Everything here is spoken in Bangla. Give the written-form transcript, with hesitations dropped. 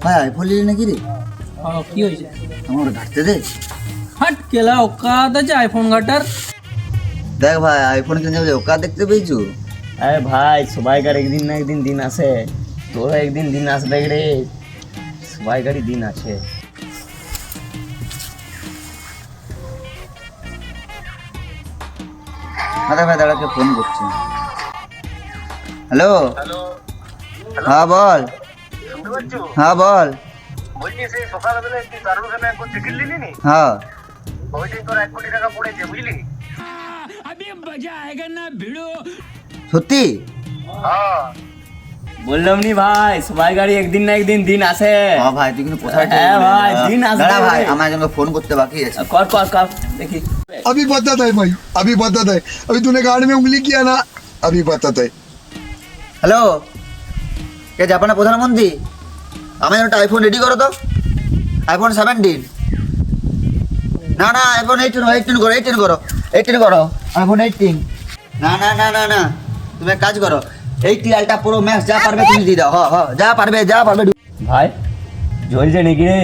ভাই আইফোন নিলি নাকি রে? কি হয়েছে? আমার ঘাটতে দে। হাট কেলা ওকাত আছে আইফোন ঘাটার। দেখ ভাই আইফোন কিনতে যাবে ওকা দেখতে পেয়েছো? আরে ভাই সবাইকার একদিন না একদিন দিন আসে, তোরও একদিন দিন আসবে রে, সবাইকারই দিন আছে। আরে ভাই দাঁড়াকে ফোন করছে। হ্যালো হ্যাঁ বল। হ্যাঁ বল। বলছি সেই সকালবেলা একটি সার্ভিসে একবার টিকিট নিলি নি? হ্যাঁ ওইটাই তোর 1 কোটি টাকা পড়েছে বুঝলি? সত্যি? হ্যাঁ বললাম নি ভাই সবাইকারই একদিন না একদিন দিন আসে। হ্যাঁ ভাই তুই কিন্তু কোথায় হ্যাঁ ভাই, দিন আসবে দাঁড়া ভাই রে। আমার একজনকে ফোন করতে বাকি আছে। কর কর কর দেখি। अभी बताता है भाई, अभी बताता है। अभी तूने गार्ड में उंगली किया ना, अभी बताता है। হ্যালো কে জাপানের প্রধানমন্ত্রী? আমার জন্য একটা আইফোন রেডি করো তো। আইফোন 17। না না আইফোন 18 করো 18 করো আইফোন 18। না না না না না তুমি এক কাজ করো 80 আলট্রা প্রো ম্যাক্স যা পারবে তুমি দিয়ে দাও। হ হ যা পারবে ভাই জ্বলছে নাকি রে?